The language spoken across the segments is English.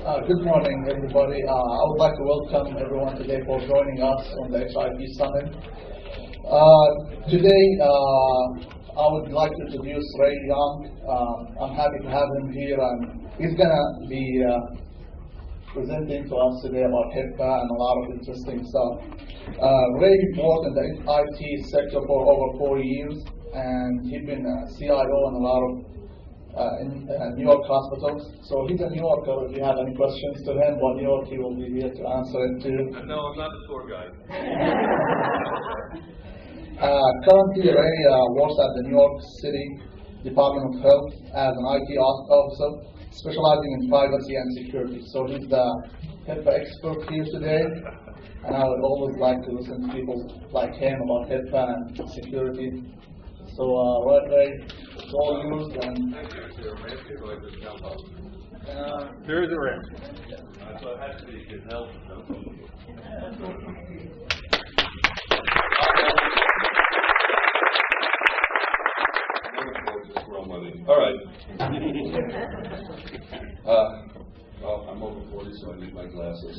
Good morning, everybody. I would like to welcome everyone today for joining us on the HIP Summit. Today, I would like to introduce Ray Young. I'm happy to have him here, and he's going to be presenting to us today about HIPAA and a lot of interesting stuff. Ray worked in the IT sector for over 4 years, and he's been a CIO in a lot of in New York hospitals. So he's a New Yorker. If you have any questions to him about New York, he will be here to answer it too. No, I'm not a tour guide. Currently, Ray works at the New York City Department of Health as an IT officer, specializing in privacy and security. So he's the HIPAA expert here today, and I would always like to listen to people like him about HIPAA and security. So, Ray, it's all yours. And there is a ramp. So it has to be good health. All right. Well, I'm over 40, so I need my glasses.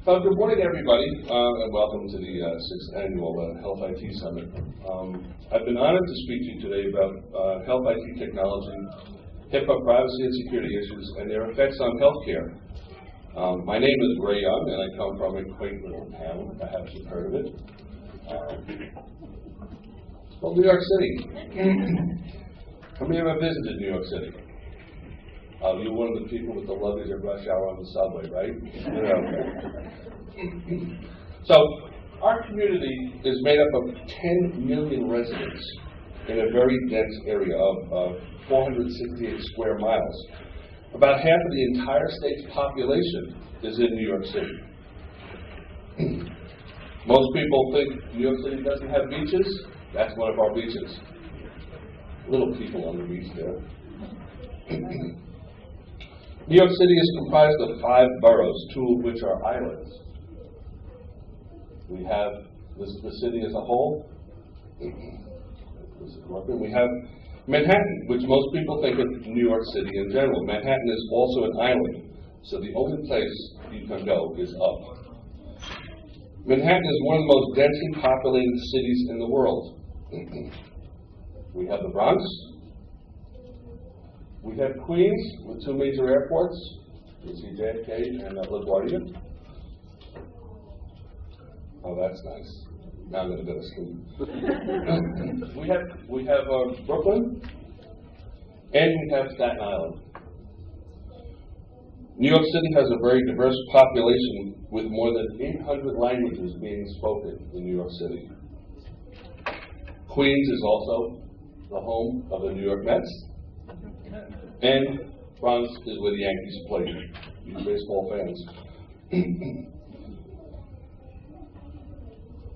Good morning, everybody, and welcome to the 6th Annual Health IT Summit. I've been honored to speak to you today about health IT technology, HIPAA privacy and security issues, and their effects on healthcare. My name is Ray Young, and I come from a quaint little town. Perhaps you've heard of it. It's called New York City. How many of you have visited New York City? You're one of the people with the luggage at rush hour on the subway, right? So, our community is made up of 10 million residents in a very dense area of 468 square miles. About half of the entire state's population is in New York City. Most people think New York City doesn't have beaches. That's one of our beaches. Little people on the beach there. New York City is comprised of 5 boroughs, 2 of which are islands. We have the city as a whole. We have Manhattan, which most people think of New York City in general. Manhattan is also an island, so the only place you can go is up. Manhattan is one of the most densely populated cities in the world. We have the Bronx. We have Queens with 2 major airports. You see JFK and LaGuardia. Oh, that's nice. Now I'm going to go to sleep. we have Brooklyn, and we have Staten Island. New York City has a very diverse population with more than 800 languages being spoken in New York City. Queens is also the home of the New York Mets. And Bronx is where the Yankees play. You baseball fans.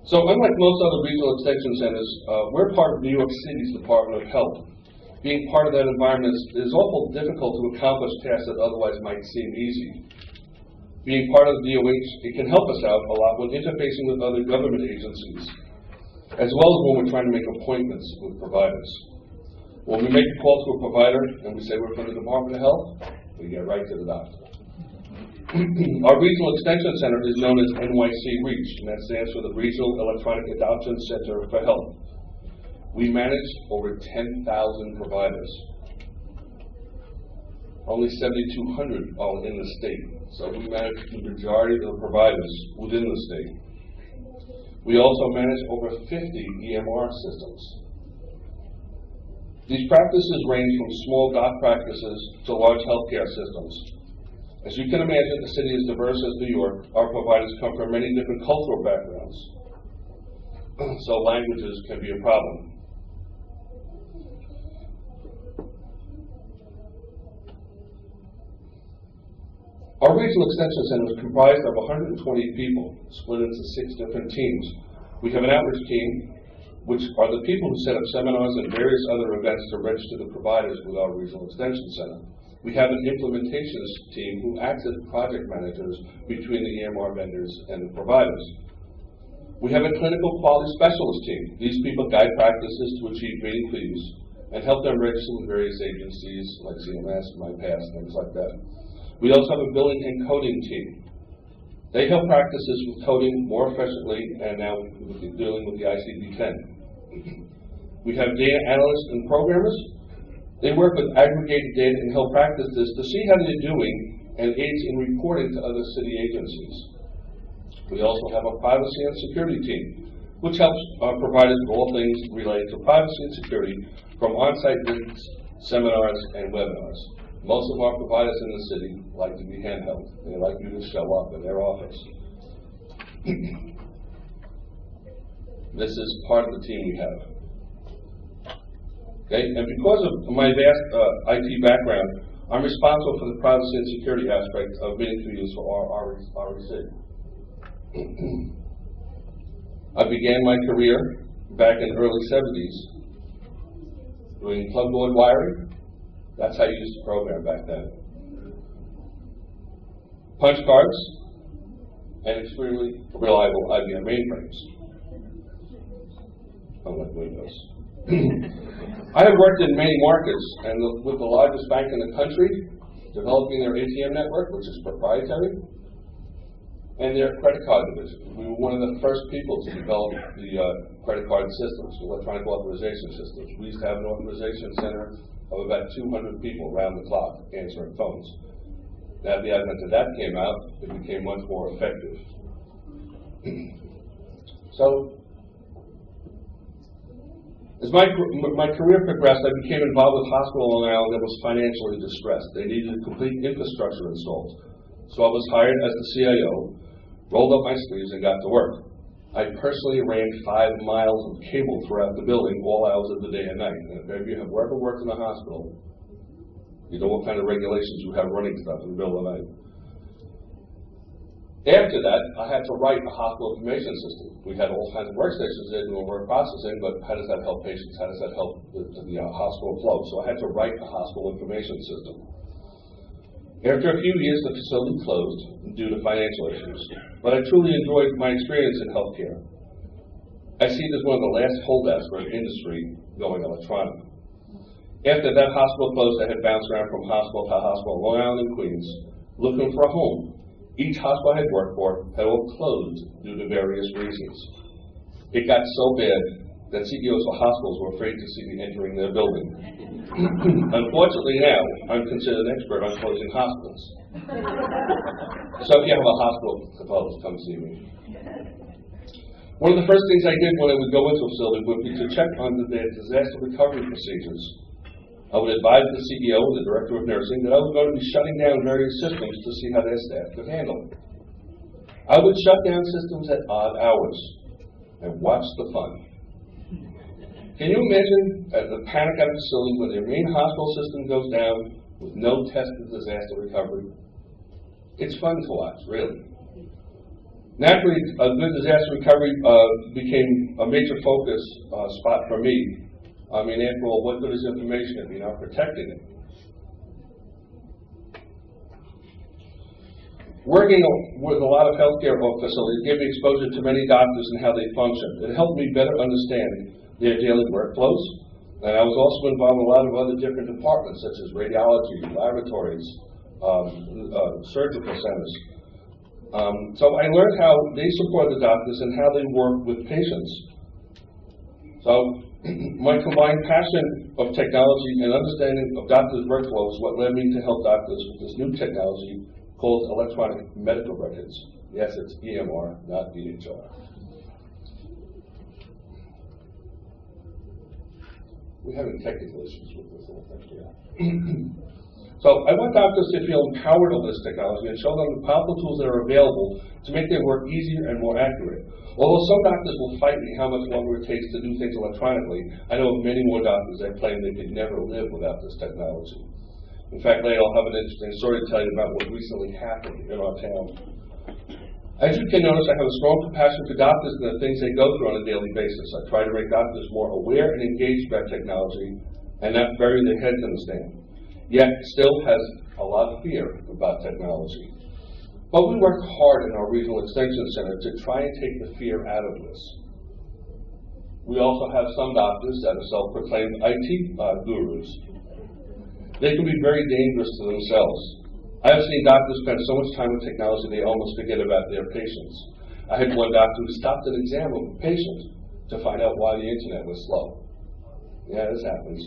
So unlike most other regional extension centers, we're part of New York City's Department of Health. Being part of that environment is awful difficult to accomplish tasks that otherwise might seem easy. Being part of the DOH, it can help us out a lot when interfacing with other government agencies, as well as when we're trying to make appointments with providers. When we make a call to a provider and we say we're from the Department of Health, we get right to the doctor. Our Regional Extension Center is known as NYC REACH, and that stands for the Regional Electronic Adoption Center for Health. We manage over 10,000 providers. Only 7,200 are in the state, so we manage the majority of the providers within the state. We also manage over 50 EMR systems. These practices range from small doc practices to large healthcare systems. As you can imagine, a city as diverse as New York, our providers come from many different cultural backgrounds. So languages can be a problem. Our Regional Extension Center is comprised of 120 people, split into 6 different teams. We have an outreach team, which are the people who set up seminars and various other events to register the providers with our Regional Extension Center. We have an implementations team who acts as project managers between the EMR vendors and the providers. We have a clinical quality specialist team. These people guide practices to achieve meeting fees and help them register with various agencies like CMS, MyPass, things like that. We also have a billing and coding team. They help practices with coding more efficiently and now dealing with the ICD-10. We have data analysts and programmers. They work with aggregated data and help practices to see how they're doing and aids in reporting to other city agencies. We also have a privacy and security team, which helps providers with all things related to privacy and security from on-site visits, seminars, and webinars. Most of our providers in the city like to be handheld. They like you to show up in their office. This is part of the team we have. Okay, and because of my vast IT background, I'm responsible for the privacy and security aspect of meaningful use for our REC. I began my career back in the early 70s doing plugboard wiring. That's how you used to program back then. Punch cards and extremely reliable IBM mainframes, unlike Windows. I have worked in many markets and with the largest bank in the country, developing their ATM network, which is proprietary, and their credit card division. We were one of the first people to develop the credit card systems, electronic authorization systems. We used to have an authorization center of about 200 people around the clock answering phones. Now the advent of that came out, it became much more effective. So, as my career progressed, I became involved with a hospital in Long Island that was financially distressed. They needed a complete infrastructure installed. So I was hired as the CIO, rolled up my sleeves, and got to work. I personally ran 5 miles of cable throughout the building, all hours of the day and night. And if you have ever worked in a hospital, you know what kind of regulations you have running stuff in the middle of the night. After that, I had to write a hospital information system. We had all kinds of workstations there doing word processing, but how does that help patients? How does that help the hospital flow? So I had to write a hospital information system. After a few years, the facility closed due to financial issues, but I truly enjoyed my experience in healthcare. I see it as one of the last holdouts for an industry going electronic. After that hospital closed, I had bounced around from hospital to hospital in Long Island and Queens, looking for a home. Each hospital I had worked for had all closed due to various reasons. It got so bad that CEOs of hospitals were afraid to see me entering their building. Unfortunately now, I'm considered an expert on closing hospitals. So if you have a hospital closed, come see me. One of the first things I did when I would go into a facility would be to check on their disaster recovery procedures. I would advise the CEO and the director of nursing that I was going to be shutting down various systems to see how their staff could handle it. I would shut down systems at odd hours and watch the fun. Can you imagine the panic at a facility when their main hospital system goes down with no tested disaster recovery? It's fun to watch, really. Naturally, a good disaster recovery became a major focus spot for me. I mean, after all, what good is information if you're not protecting it? Working with a lot of healthcare facilities gave me exposure to many doctors and how they function. It helped me better understand their daily workflows, and I was also involved in a lot of other different departments, such as radiology, laboratories, surgical centers. So I learned how they support the doctors and how they work with patients. So my combined passion of technology and understanding of doctors' workflow is what led me to help doctors with this new technology called electronic medical records. Yes, it's EMR, not EHR. We're having technical issues with this little thing here. So I want doctors to feel empowered with this technology and show them the powerful tools that are available to make their work easier and more accurate. Although some doctors will fight me how much longer it takes to do things electronically, I know of many more doctors that claim they could never live without this technology. In fact, I'll have an interesting story to tell you about what recently happened in our town. As you can notice, I have a strong compassion for doctors and the things they go through on a daily basis. I try to make doctors more aware and engaged about technology and not bury their heads in the sand. Yet still has a lot of fear about technology. But we work hard in our regional extension center to try and take the fear out of this. We also have some doctors that are self-proclaimed IT gurus. They can be very dangerous to themselves. I have seen doctors spend so much time with technology they almost forget about their patients. I had one doctor who stopped an exam of a patient to find out why the internet was slow. Yeah, this happens.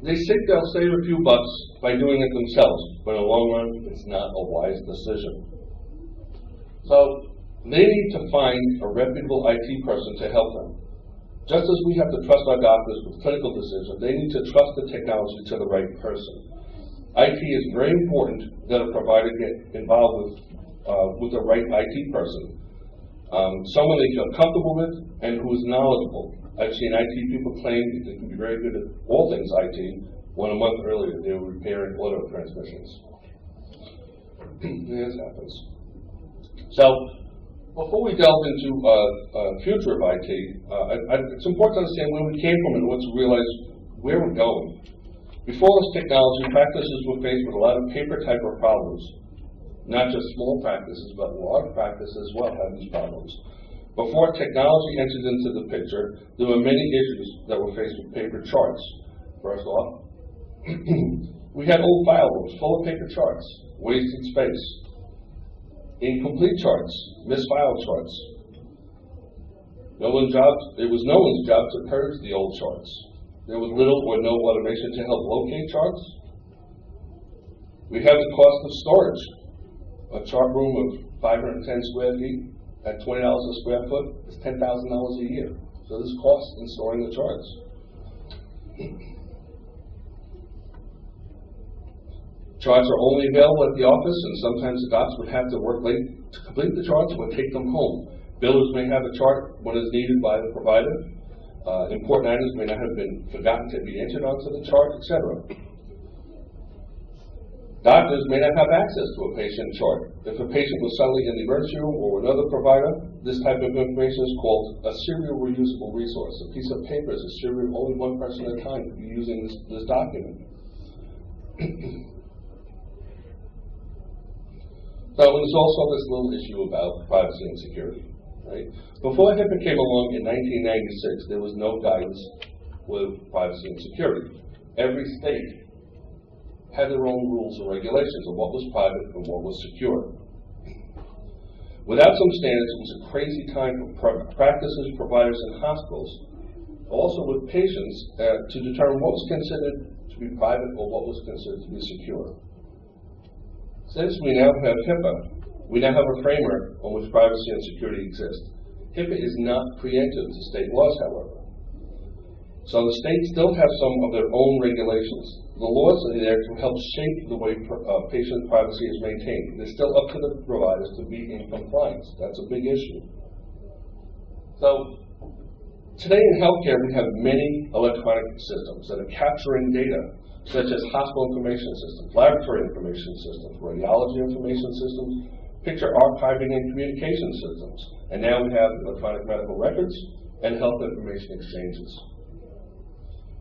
They think they'll save a few bucks by doing it themselves, but in the long run, it's not a wise decision. So, they need to find a reputable IT person to help them. Just as we have to trust our doctors with clinical decisions, they need to trust the technology to the right person. IT is very important that a provider get involved with the right IT person. Someone they feel comfortable with and who is knowledgeable. I've seen IT people claim they can be very good at all things IT, when a month earlier they were repairing auto transmissions. This happens. So, before we delve into future of IT, it's important to understand where we came from and let's realize where we're going. Before this technology, practices were faced with a lot of paper type of problems. Not just small practices, but large practices as well have these problems. Before technology entered into the picture, there were many issues that were faced with paper charts. First off, we had old file books full of paper charts, wasted space, incomplete charts, misfiled charts. It was no one's job to purge the old charts. There was little or no automation to help locate charts. We have the cost of storage. A chart room of 510 square feet at $20 a square foot is $10,000 a year. So there's cost in storing the charts. Charts are only available at the office, and sometimes the docs would have to work late to complete the charts or take them home. Billers may have a chart when it's needed by the provider. Important items may not have been forgotten to be entered onto the chart, etc. Doctors may not have access to a patient chart. If a patient was suddenly in the emergency room or another provider, this type of information is called a serial reusable resource. A piece of paper is a serial, only one person at a time could be using this document. So there's also this little issue about privacy and security. Right? Before HIPAA came along in 1996, there was no guidance with privacy and security. Every state had their own rules and regulations of what was private and what was secure. Without some standards, it was a crazy time for practices, providers, and hospitals, also with patients, to determine what was considered to be private or what was considered to be secure. Since we now have HIPAA, we now have a framework on which privacy and security exist. HIPAA is not preemptive to state laws, however. So the states still have some of their own regulations. The laws are there to help shape the way patient privacy is maintained. It's still up to the providers to be in compliance. That's a big issue. So today in healthcare, we have many electronic systems that are capturing data, such as hospital information systems, laboratory information systems, radiology information systems, picture archiving and communication systems. And now we have electronic medical records and health information exchanges.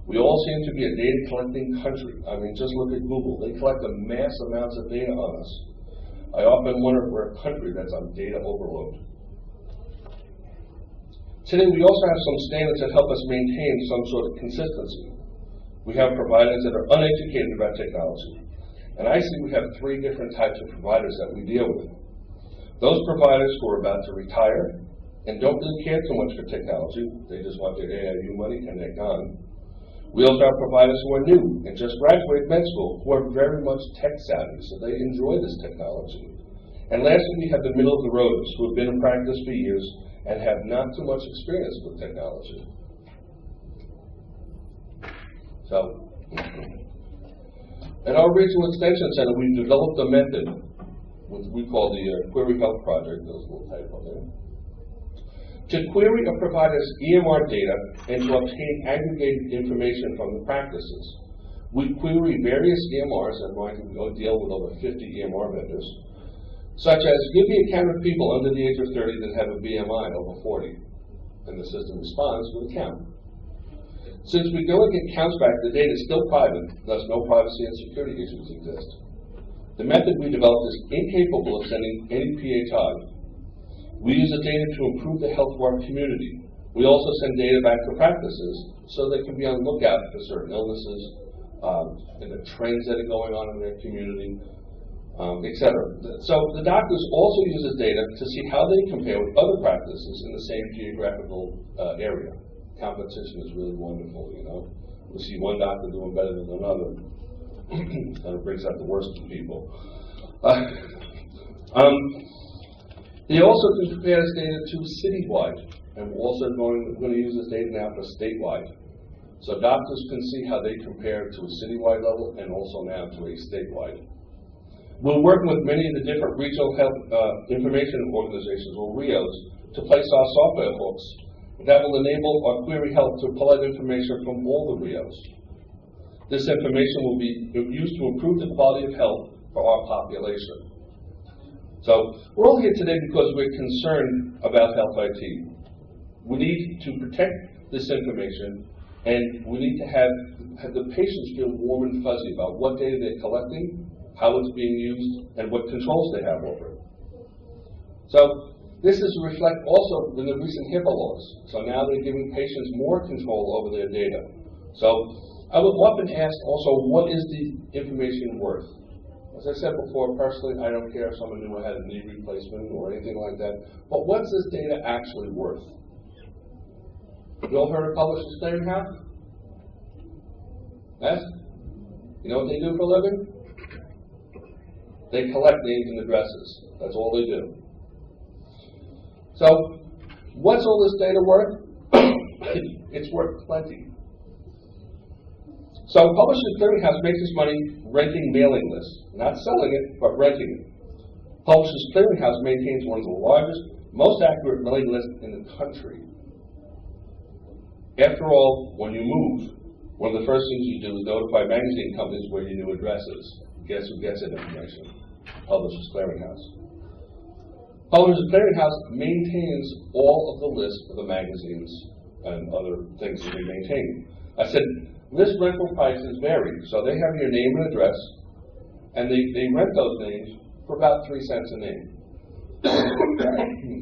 We all seem to be a data collecting country. I mean, just look at Google. They collect a mass amounts of data on us. I often wonder if we're a country that's on data overload. Today, we also have some standards that help us maintain some sort of consistency. We have providers that are uneducated about technology. And I see we have three different types of providers that we deal with. Those providers who are about to retire and don't really care too much for technology. They just want their AIU money and they're gone. We also have providers who are new and just graduated med school who are very much tech savvy, so they enjoy this technology. And lastly, we have the middle of the roaders who have been in practice for years and have not too much experience with technology. So, at our Regional Extension Center, we've developed a method, which we call the Query Health Project. There's a little typo there. To query a provider's EMR data and to obtain aggregated information from the practices. We query various EMRs, and we can deal with over 50 EMR vendors, such as give me a count of people under the age of 30 that have a BMI over 40, and the system responds with a count. Since we don't get counts back, the data is still private, thus no privacy and security issues exist. The method we developed is incapable of sending any PHI. We use the data to improve the health of our community. We also send data back to practices so they can be on the lookout for certain illnesses, and the trends that are going on in their community, etc. So the doctors also use this data to see how they compare with other practices in the same geographical area. Competition is really wonderful, you know. We see one doctor doing better than another, and it brings out the worst in people. They also can compare this data to citywide, and we're also going to use this data now for statewide. So doctors can see how they compare to a citywide level and also now to a statewide. We're working with many of the different regional health information organizations, or RIOs, to place our software hooks that will enable our Query Health to pull out information from all the RIOs. This information will be used to improve the quality of health for our population. So we're all here today because we're concerned about health IT. We need to protect this information, and we need to have the patients feel warm and fuzzy about what data they're collecting, how it's being used, and what controls they have over it. So this is reflected also in the recent HIPAA laws. So now they're giving patients more control over their data. So I would often ask also, what is the information worth? As I said before, personally, I don't care if someone knew I had a knee replacement or anything like that, but what's this data actually worth? You all heard of Publishers Clearinghouse? Yes? You know what they do for a living? They collect names and addresses. That's all they do. So, what's all this data worth? It's worth plenty. So, Publishers Clearinghouse makes its money renting mailing lists, not selling it, but renting it. Publishers Clearinghouse maintains one of the largest, most accurate mailing lists in the country. After all, when you move, one of the first things you do is notify magazine companies where your new address is. Guess who gets that information? Publishers Clearinghouse. Publishers Clearinghouse maintains all of the lists of the magazines and other things that they maintain. I said, list rental prices vary, so they have your name and address, and they rent those names for about 3 cents a name,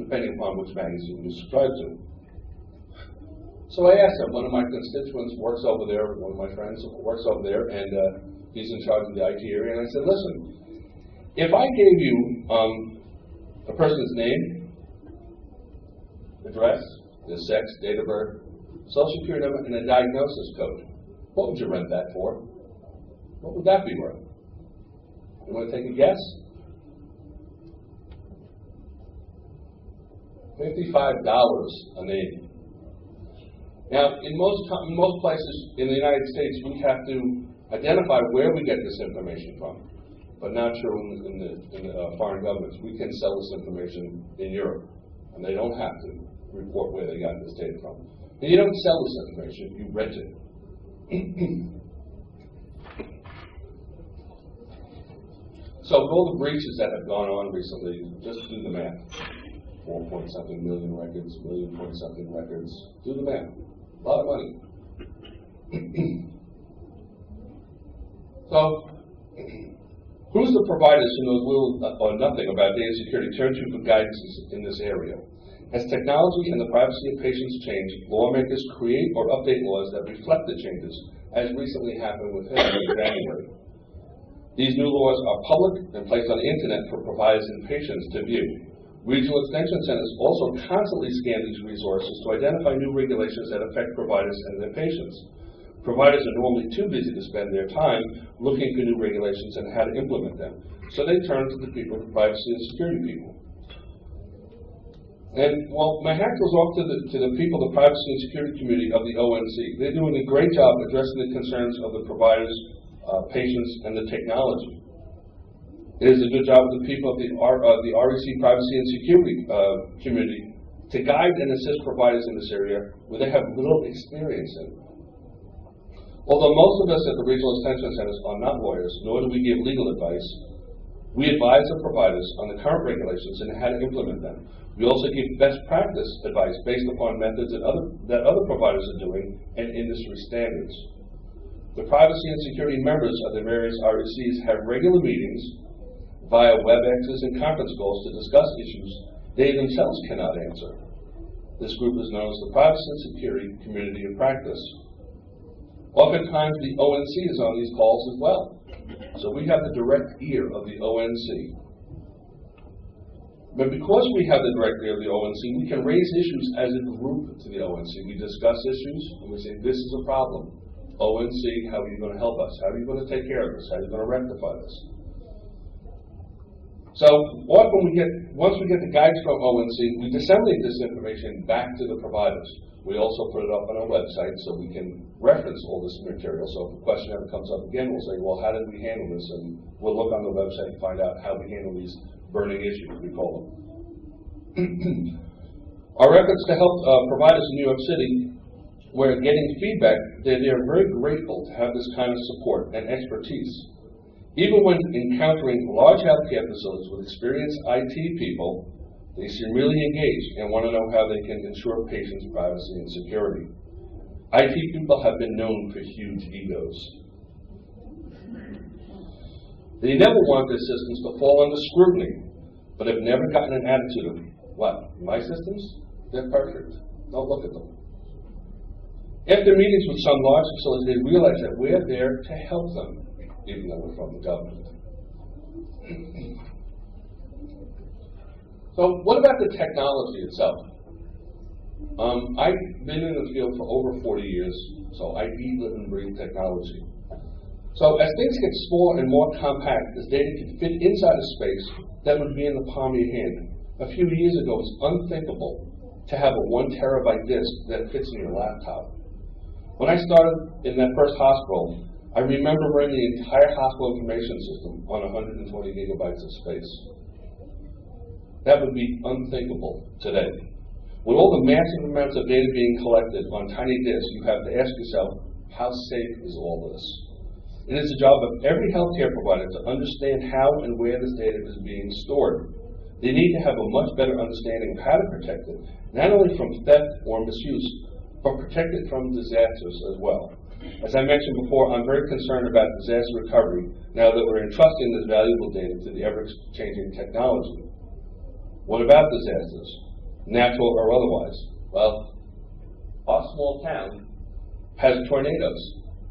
depending upon which magazine you subscribe to. So I asked him, one of my constituents works over there, one of my friends works over there, and he's in charge of the IT area, and I said, listen, if I gave you a person's name, address, their sex, date of birth, social security number, and a diagnosis code, what would you rent that for? What would that be worth? You want to take a guess? $55 a name. Now, in most places in the United States, we have to identify where we get this information from, but not true in the foreign governments. We can sell this information in Europe, and they don't have to report where they got this data from. And you don't sell this information, you rent it. So with all the breaches that have gone on recently, just do the math. 4-point-something million records, million-point-something records. Do the math. A lot of money. So, who's the providers who knows little or nothing about data security turn to for guidance in this area? As technology and the privacy of patients change, lawmakers create or update laws that reflect the changes, as recently happened with HIPAA in January. These new laws are public and placed on the internet for providers and patients to view. Regional extension centers also constantly scan these resources to identify new regulations that affect providers and their patients. Providers are normally too busy to spend their time looking for new regulations and how to implement them, so they turn to the people, the privacy and security people. And well, my hat goes off to the people, the privacy and security community of the ONC. They're doing a great job addressing the concerns of the providers, patients, and the technology. It is a good job of the people of the REC privacy and security community to guide and assist providers in this area where they have little experience in. Although most of us at the regional extension centers are not lawyers, nor do we give legal advice, we advise the providers on the current regulations and how to implement them. We also give best practice advice based upon methods that other providers are doing and industry standards. The privacy and security members of the various RECs have regular meetings via WebExes and conference calls to discuss issues they themselves cannot answer. This group is known as the Privacy and Security Community of Practice. Oftentimes, the ONC is on these calls as well. So we have the direct ear of the ONC. But because we have the direct ear of the ONC, we can raise issues as a group to the ONC. We discuss issues, and we say, this is a problem. ONC, how are you going to help us? How are you going to take care of this? How are you going to rectify this? So often once we get the guidance from ONC, we disseminate this information back to the providers. We also put it up on our website so we can reference all this material. So if a question ever comes up again, we'll say, well, how did we handle this? And we'll look on the website and find out how we handle these burning issues, we call them. Our efforts to help providers in New York City, we're getting feedback that they're very grateful to have this kind of support and expertise. Even when encountering large healthcare facilities with experienced IT people, they seem really engaged and want to know how they can ensure patients' privacy and security. IT people have been known for huge egos. They never want their systems to fall under scrutiny, but have never gotten an attitude of, what, my systems? They're perfect. Don't look at them. After meetings with some large facilities, they realize that we're there to help them, even though we're from the government. So what about the technology itself? I've been in the field for over 40 years, so I eat, live, and breathe technology. So as things get smaller and more compact, this data can fit inside a space that would be in the palm of your hand. A few years ago, it was unthinkable to have a 1 terabyte disk that fits in your laptop. When I started in that first hospital, I remember running the entire hospital information system on 120 gigabytes of space. That would be unthinkable today. With all the massive amounts of data being collected on tiny disks, you have to ask yourself, how safe is all this? It is the job of every healthcare provider to understand how and where this data is being stored. They need to have a much better understanding of how to protect it, not only from theft or misuse, but protect it from disasters as well. As I mentioned before, I'm very concerned about disaster recovery now that we're entrusting this valuable data to the ever-changing technology. What about disasters, natural or otherwise? Well, our small town has tornadoes.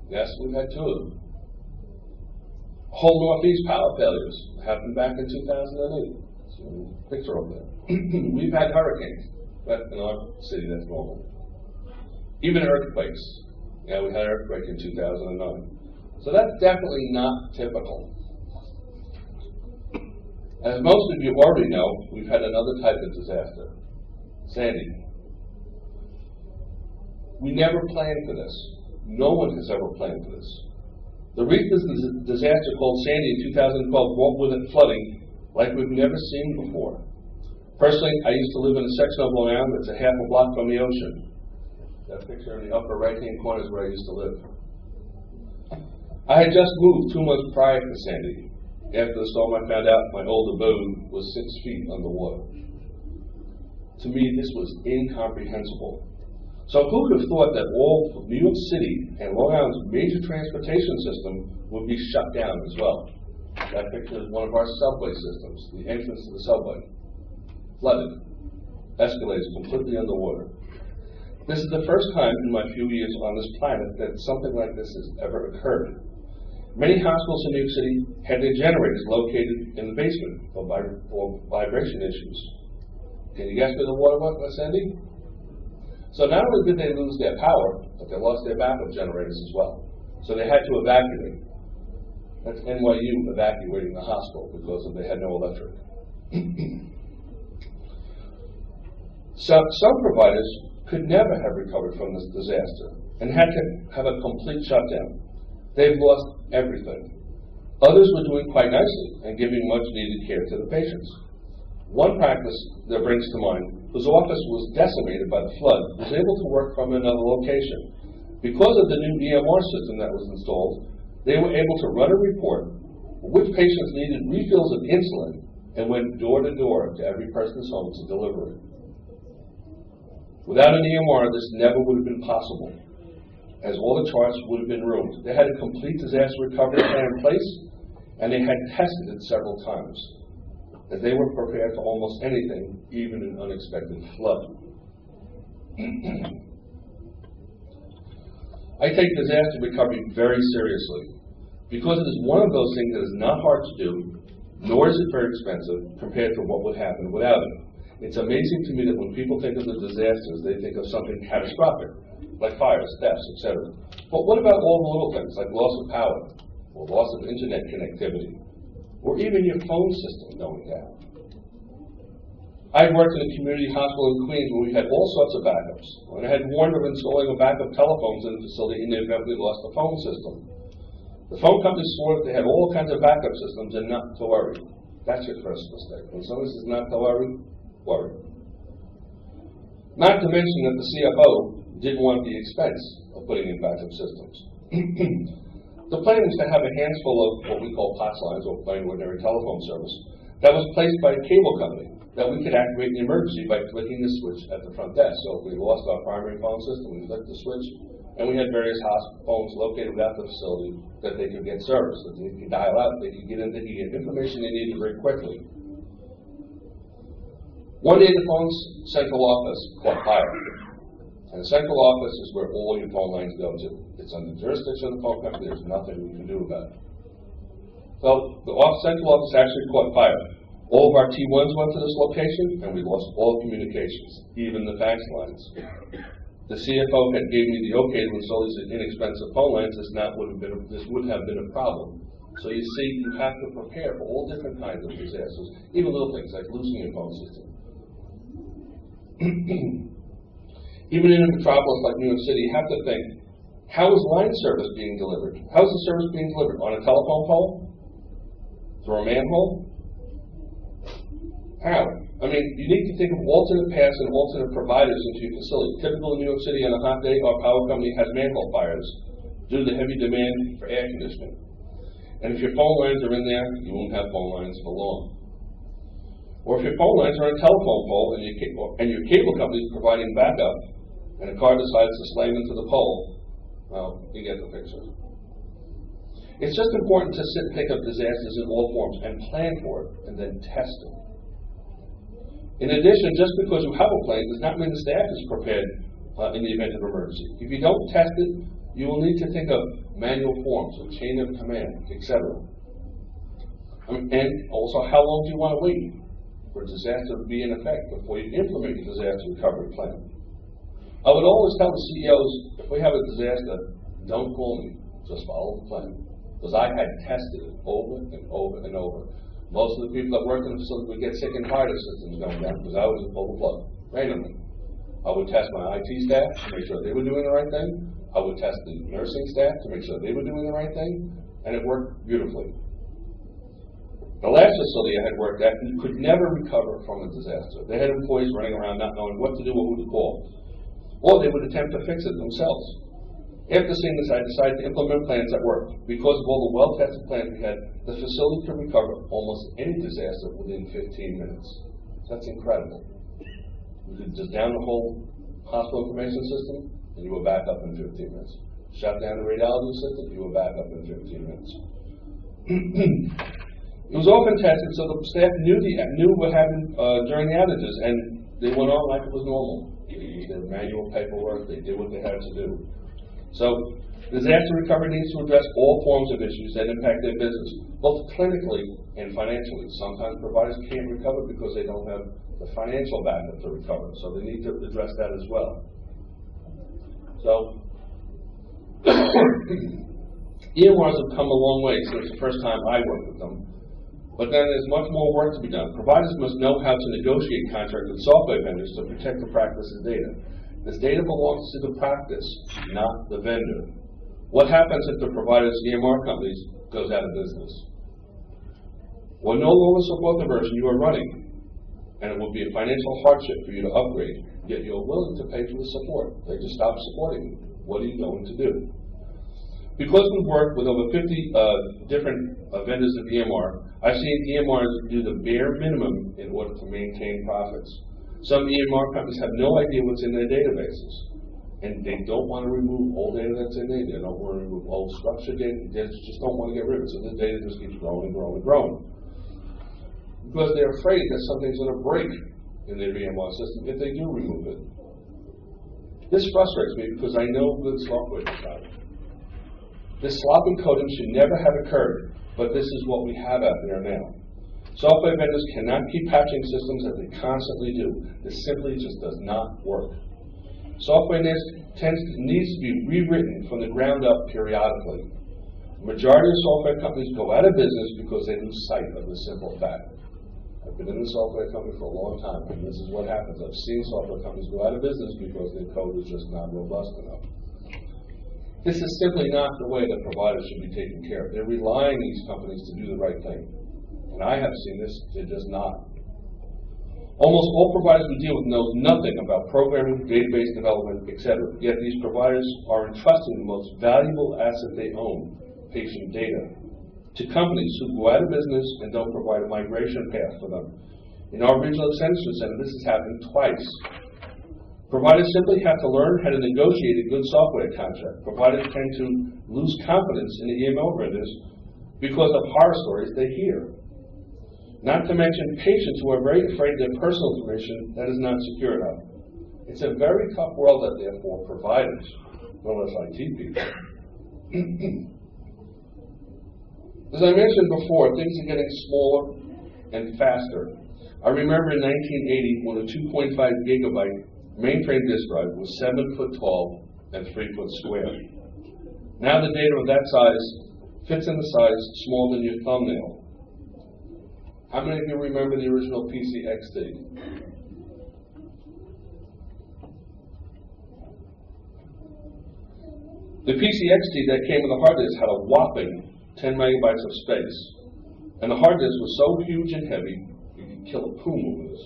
Yes, we've had 2 of them. Whole Northeast power failures happened back in 2008. So, picture of that. We've had hurricanes, but in our city that's normal. Even earthquakes. Yeah, we had an earthquake in 2009. So that's definitely not typical. As most of you already know, we've had another type of disaster, Sandy. We never planned for this. No one has ever planned for this. The recent disaster called Sandy in 2012 brought with it flooding like we've never seen before. Personally, I used to live in a section of Long Island that's a half a block from the ocean. That picture in the upper right-hand corner is where I used to live. I had just moved 2 months prior to Sandy. After the storm, I found out my old abode was 6 feet underwater. To me, this was incomprehensible. So who would have thought that all of New York City and Long Island's major transportation system would be shut down as well? That picture is one of our subway systems, the entrance to the subway. Flooded. Escalators completely underwater. This is the first time in my few years on this planet that something like this has ever occurred. Many hospitals in New York City had their generators located in the basement for vibration issues. Can you guess where the water went, Sandy? So not only did they lose their power, but they lost their backup generators as well. So they had to evacuate. That's NYU evacuating the hospital because they had no electric. Some providers could never have recovered from this disaster and had to have a complete shutdown. They've lost everything. Others were doing quite nicely and giving much needed care to the patients. One practice that brings to mind, whose office was decimated by the flood, was able to work from another location. Because of the new EMR system that was installed, they were able to run a report which patients needed refills of insulin and went door to door to every person's home to deliver it. Without an EMR, this never would have been possible, as all the charts would have been ruined. They had a complete disaster recovery plan in place, and they had tested it several times, as they were prepared for almost anything, even an unexpected flood. I take disaster recovery very seriously because it is one of those things that is not hard to do, nor is it very expensive compared to what would happen without it. It's amazing to me that when people think of the disasters, they think of something catastrophic, like fires, thefts, etc. But what about all the little things, like loss of power, or loss of internet connectivity, or even your phone system going down? I worked in a community hospital in Queens where we had all sorts of backups, and I had warned of installing a backup telephones in the facility in the event we lost the phone system. The phone company swore that they had all kinds of backup systems and not to worry. That's your first mistake. When someone says not to worry, worry. Not to mention that the CFO didn't want the expense of putting in backup systems. The plan is to have a handful of what we call POTS lines, or plain ordinary telephone service, that was placed by a cable company that we could activate in emergency by clicking the switch at the front desk. So if we lost our primary phone system, we flicked the switch, and we had various phones located without the facility that they could get service, that they could dial out, they could get in, they could get information they needed very quickly. One day the phone central office caught fire. And the central office is where all your phone lines go to. It's under the jurisdiction of the phone company, there's nothing we can do about it. So the central office actually caught fire. All of our T1s went to this location, and we lost all communications, even the fax lines. The CFO had gave me the okay to install these inexpensive phone lines. This would have been a problem. So you see, you have to prepare for all different kinds of disasters, even little things like losing your phone system. Even in a metropolis like New York City, you have to think, how is line service being delivered? How is the service being delivered? On a telephone pole? Through a manhole? How? I mean, you need to think of alternate paths and alternate providers into your facility. Typical in New York City on a hot day, our power company has manhole fires due to the heavy demand for air conditioning. And if your phone lines are in there, you won't have phone lines for long. Or if your phone lines are on a telephone pole and your cable company is providing backup, and a car decides to slam into the pole, well, you get the picture. It's just important to sit and think of disasters in all forms and plan for it, and then test it. In addition, just because you have a plan does not mean the staff is prepared in the event of emergency. If you don't test it, you will need to think of manual forms, a chain of command, etc. And also, how long do you want to wait for a disaster to be in effect before you implement your disaster recovery plan? I would always tell the CEOs, if we have a disaster, don't call me, just follow the plan. Because I had tested it over and over and over. Most of the people that work in the facility would get sick and tired of systems going down because I was pull the plug randomly. I would test my IT staff to make sure they were doing the right thing. I would test the nursing staff to make sure they were doing the right thing, and it worked beautifully. The last facility I had worked at could never recover from a disaster. They had employees running around not knowing what to do or who to call. Or they would attempt to fix it themselves. After seeing this, I decided to implement plans that worked. Because of all the well-tested plans we had, the facility could recover almost any disaster within 15 minutes. That's incredible. You could just down the whole hospital information system, and you were back up in 15 minutes. Shut down the radiology system, you were back up in 15 minutes. It was often tested, so the staff knew what happened during the outages, and they went on like it was normal. They used their manual paperwork, they did what they had to do. So, disaster recovery needs to address all forms of issues that impact their business, both clinically and financially. Sometimes providers can't recover because they don't have the financial backup to recover, so they need to address that as well. So, EMRs have come a long way since the first time I worked with them, but then there's much more work to be done. Providers must know how to negotiate contracts with software vendors to protect the practice's data. This data belongs to the practice, not the vendor. What happens if the provider's EMR companies goes out of business? Will no longer support the version you are running, and it will be a financial hardship for you to upgrade, yet you're willing to pay for the support. They just stop supporting you. What are you going to do? Because we've worked with over 50 different vendors of EMR, I've seen EMRs do the bare minimum in order to maintain profits. Some EMR companies have no idea what's in their databases, and they don't want to remove old data that's in there. They don't want to remove old structured data. They just don't want to get rid of it. So this data just keeps growing and growing and growing. Because they're afraid that something's going to break in their EMR system if they do remove it. This frustrates me because I know good software design. This sloppy coding should never have occurred, but this is what we have out there now. Software vendors cannot keep patching systems as they constantly do. This simply just does not work. Software needs to be rewritten from the ground up periodically. The majority of software companies go out of business because they lose sight of this simple fact. I've been in the software company for a long time, and this is what happens. I've seen software companies go out of business because their code is just not robust enough. This is simply not the way that providers should be taken care of. They're relying on these companies to do the right thing. And I have seen this, they're just not. Almost all providers we deal with know nothing about programming, database development, etc. Yet these providers are entrusting the most valuable asset they own, patient data, to companies who go out of business and don't provide a migration path for them. In our regional extension center, this has happened twice. Providers simply have to learn how to negotiate a good software contract. Providers tend to lose confidence in the EML vendors because of horror stories they hear. Not to mention patients who are very afraid of their personal information that is not secure enough. It's a very tough world out there for providers, no less IT people. As I mentioned before, things are getting smaller and faster. I remember in 1980 when a 2.5 gigabyte mainframe disk drive was 7 foot tall and 3 foot square. Now the data of that size fits in the size smaller than your thumbnail. How many of you remember the original PC XT? The PC XT that came with the hard disk had a whopping 10 megabytes of space. And the hard disk was so huge and heavy, you could kill a puma with this.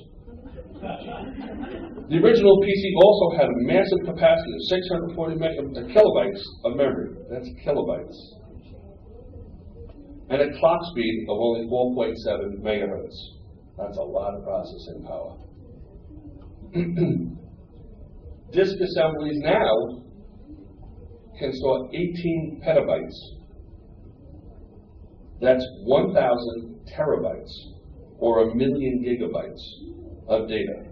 The original PC also had a massive capacity of 640 kilobytes of memory. That's kilobytes. And a clock speed of only 4.7 megahertz. That's a lot of processing power. Disk assemblies now can store 18 petabytes. That's 1,000 terabytes, or 1,000,000 gigabytes of data.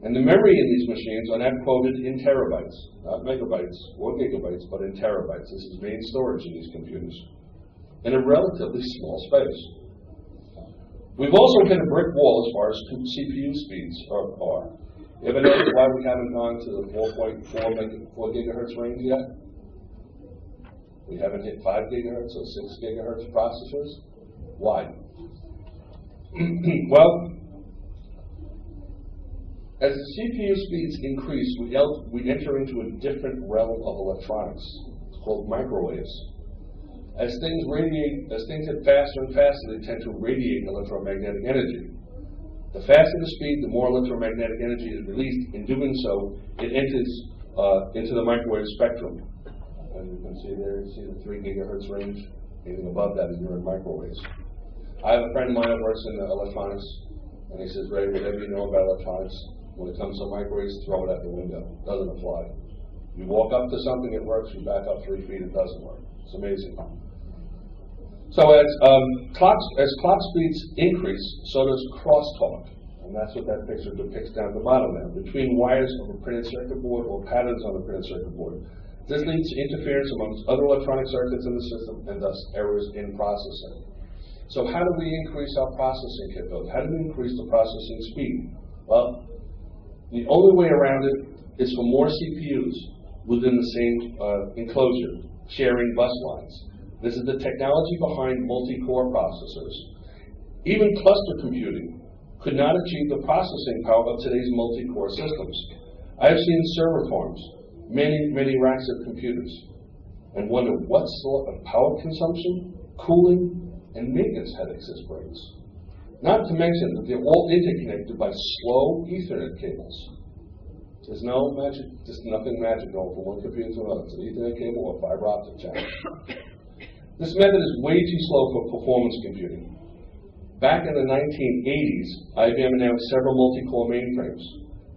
And the memory in these machines are not quoted in terabytes, not megabytes or gigabytes, but in terabytes. This is main storage in these computers, in a relatively small space. We've also hit a brick wall as far as CPU speeds are. You ever notice why we haven't gone to the 4 gigahertz range yet? We haven't hit 5 gigahertz or 6 gigahertz processors? Why? Well, as the CPU speeds increase, we enter into a different realm of electronics. It's called microwaves. As things get faster and faster, they tend to radiate electromagnetic energy. The faster the speed, the more electromagnetic energy is released. In doing so, it enters into the microwave spectrum. And you can see there, you see the 3 gigahertz range. Anything above that is you're in microwaves. I have a friend of mine that works in electronics, and he says, Ray, whatever you know about electronics, when it comes to microwaves, throw it out the window. It doesn't apply. You walk up to something, it works. You back up 3 feet, it doesn't work. It's amazing. So as clock speeds increase, so does crosstalk. And that's what that picture depicts down at the bottom now, between wires of a printed circuit board or patterns on a printed circuit board. This leads to interference amongst other electronic circuits in the system and thus errors in processing. So how do we increase our processing capability? How do we increase the processing speed? Well, the only way around it is for more CPUs within the same enclosure, sharing bus lines. This is the technology behind multi-core processors. Even cluster computing could not achieve the processing power of today's multi-core systems. I have seen server farms, many racks of computers, and wonder what sort of power consumption, cooling, and maintenance headaches this brings. Not to mention that they're all interconnected by slow Ethernet cables. There's no magic, just nothing magic going from one computer to another. It's an Ethernet cable or fiber optic channel. This method is way too slow for performance computing. Back in the 1980s, IBM announced several multi-core mainframes.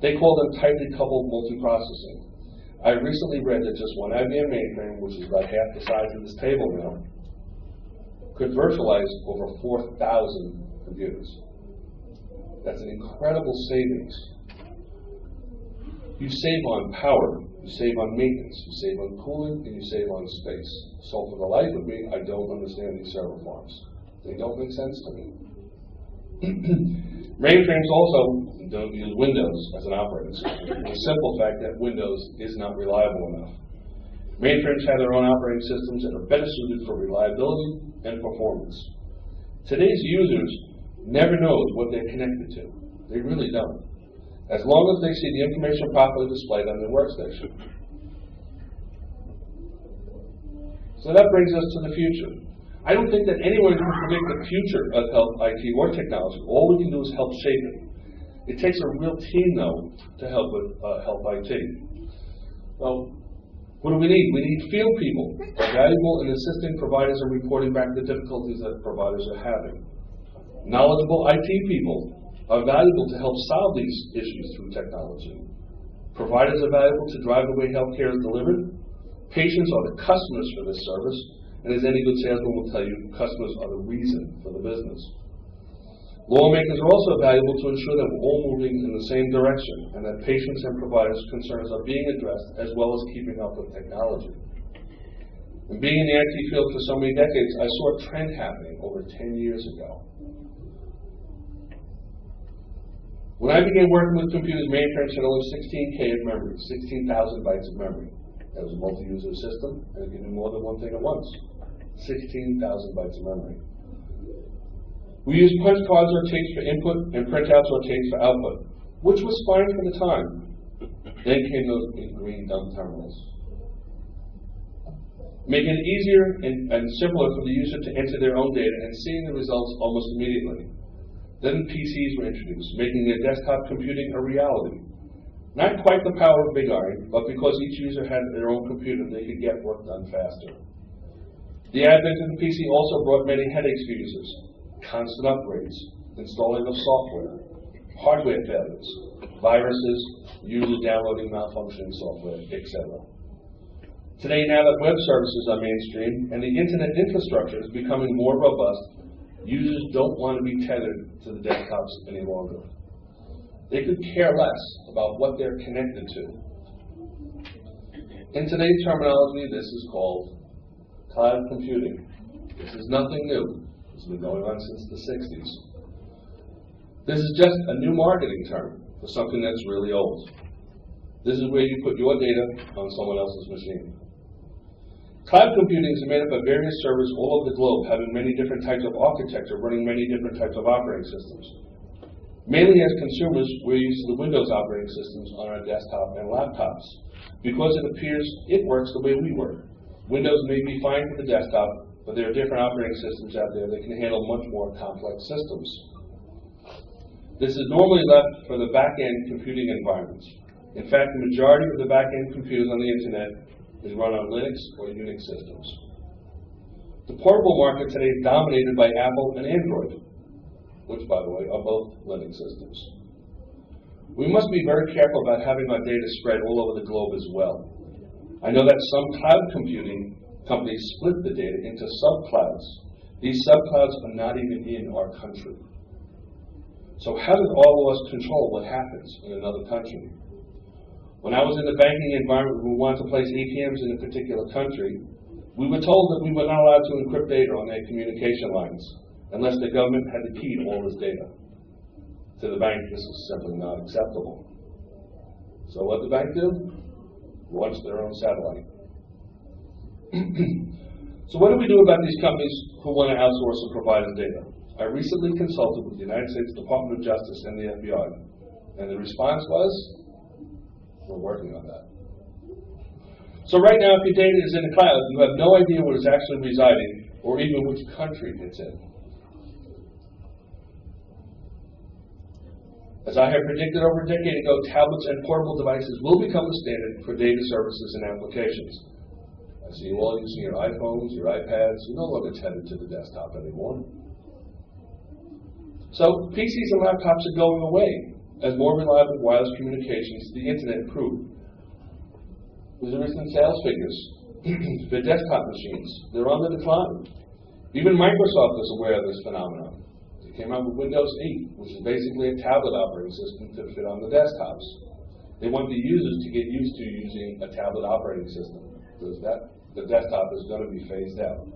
They called them tightly coupled multiprocessing. I recently read that just one IBM mainframe, which is about half the size of this table now, could virtualize over 4,000 computers. That's an incredible savings. You save on power, you save on maintenance, you save on cooling, and you save on space. So for the life of me, I don't understand these server farms. They don't make sense to me. Mainframes also don't use Windows as an operating system. The simple fact that Windows is not reliable enough. Mainframes have their own operating systems that are better suited for reliability and performance. Today's users never know what they're connected to. They really don't. As long as they see the information properly displayed on their workstation. So that brings us to the future. I don't think that anyone can predict the future of health IT or technology. All we can do is help shape it. It takes a real team, though, to help with health IT. Well, what do we need? We need field people, valuable in assisting providers in reporting back the difficulties that providers are having. Knowledgeable IT people are valuable to help solve these issues through technology. Providers are valuable to drive the way healthcare is delivered. Patients are the customers for this service, and as any good salesman will tell you, customers are the reason for the business. Lawmakers are also valuable to ensure that we're all moving in the same direction and that patients' and providers' concerns are being addressed as well as keeping up with technology. And being in the IT field for so many decades, I saw a trend happening over 10 years ago. When I began working with computers, mainframes had only 16K of memory, 16,000 bytes of memory. That was a multi-user system, and it could do more than one thing at once. 16,000 bytes of memory. We used punch cards or tapes for input and printouts or tapes for output, which was fine for the time. Then came those big green dumb terminals. Making it easier and simpler for the user to enter their own data and seeing the results almost immediately. Then PCs were introduced, making their desktop computing a reality. Not quite the power of Big Iron, but because each user had their own computer, they could get work done faster. The advent of the PC also brought many headaches for users. Constant upgrades, installing of software, hardware failures, viruses, users downloading malfunctioning software, etc. Today, now that web services are mainstream and the internet infrastructure is becoming more robust, users don't want to be tethered to the desktops any longer. They could care less about what they're connected to. In today's terminology, this is called cloud computing. This is nothing new. It's been going on since the 60s. This is just a new marketing term for something that's really old. This is where you put your data on someone else's machine. Cloud computing is made up of various servers all over the globe, having many different types of architecture, running many different types of operating systems. Mainly as consumers, we're used to the Windows operating systems on our desktop and laptops, because it appears it works the way we work. Windows may be fine for the desktop, but there are different operating systems out there that can handle much more complex systems. This is normally left for the back-end computing environments. In fact, the majority of the back-end computers on the internet is run on Linux or Unix systems. The portable market today is dominated by Apple and Android, which, by the way, are both Linux systems. We must be very careful about having our data spread all over the globe as well. I know that some cloud computing companies split the data into subclouds. These subclouds are not even in our country. So how does all of us control what happens in another country? When I was in the banking environment, we wanted to place ATMs in a particular country. We were told that we were not allowed to encrypt data on their communication lines unless the government had the key to all this data. To the bank, this is simply not acceptable. So what did the bank do? Launch their own satellite. So what do we do about these companies who want to outsource and provide us data? I recently consulted with the United States Department of Justice and the FBI, and the response was, we're working on that. So right now, if your data is in the cloud, you have no idea where it's actually residing or even which country it's in. As I have predicted over a decade ago, tablets and portable devices will become the standard for data services and applications. I see you all using your iPhones, your iPads. You're no longer tethered to the desktop anymore. So PCs and laptops are going away as more reliable wireless communications to the internet improve. These are recent sales figures for desktop machines. They're on the decline. Even Microsoft is aware of this phenomenon. They came out with Windows 8, which is basically a tablet operating system to fit on the desktops. They want the users to get used to using a tablet operating system, because the desktop is going to be phased out.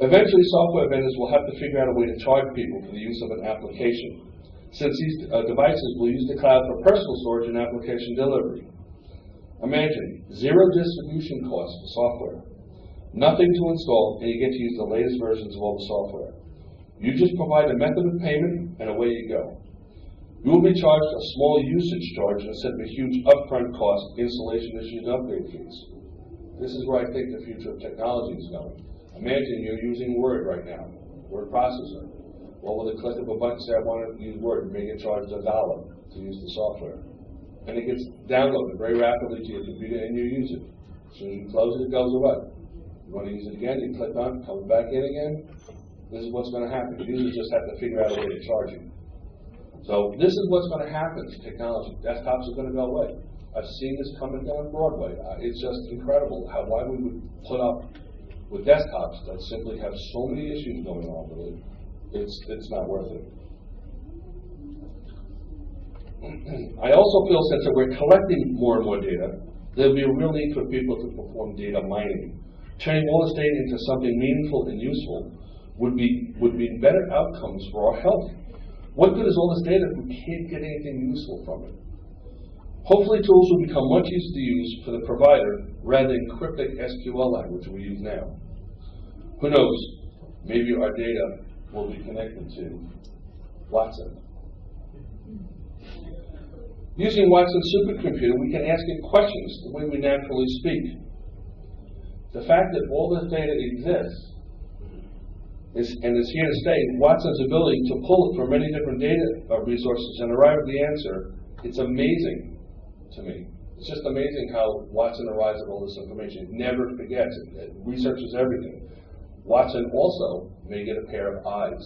Eventually, software vendors will have to figure out a way to charge people for the use of an application, since these devices will use the cloud for personal storage and application delivery. Imagine zero distribution costs for software, nothing to install, and you get to use the latest versions of all the software. You just provide a method of payment, and away you go. You will be charged a small usage charge instead of a huge upfront cost, installation issues, and upgrade fees. This is where I think the future of technology is going. Imagine you're using Word right now, word processor. Well, with a click of a button, say I want to use Word, you may get charged $1 to use the software. And it gets downloaded very rapidly to your computer and you use it. As soon as you close it, it goes away. You want to use it again, you click on it, comes back in again. This is what's going to happen. Users just have to figure out a way to charge you. So this is what's going to happen to technology. Desktops are going to go away. I've seen this coming down Broadway. It's just incredible why we would put up with desktops that simply have so many issues going on with it. It's not worth it. I also feel since that we're collecting more and more data, there'll be a real need for people to perform data mining. Turning all this data into something meaningful and useful would be better outcomes for our health. What good is all this data if we can't get anything useful from it? Hopefully tools will become much easier to use for the provider rather than cryptic SQL language we use now. Who knows, maybe our data will be connected to Watson. Using Watson's supercomputer, we can ask it questions the way we naturally speak. The fact that all this data exists is here to stay, Watson's ability to pull it from many different data resources and arrive at the answer, it's amazing to me. It's just amazing how Watson arrives at all this information. It never forgets. It researches everything. Watson also may get a pair of eyes.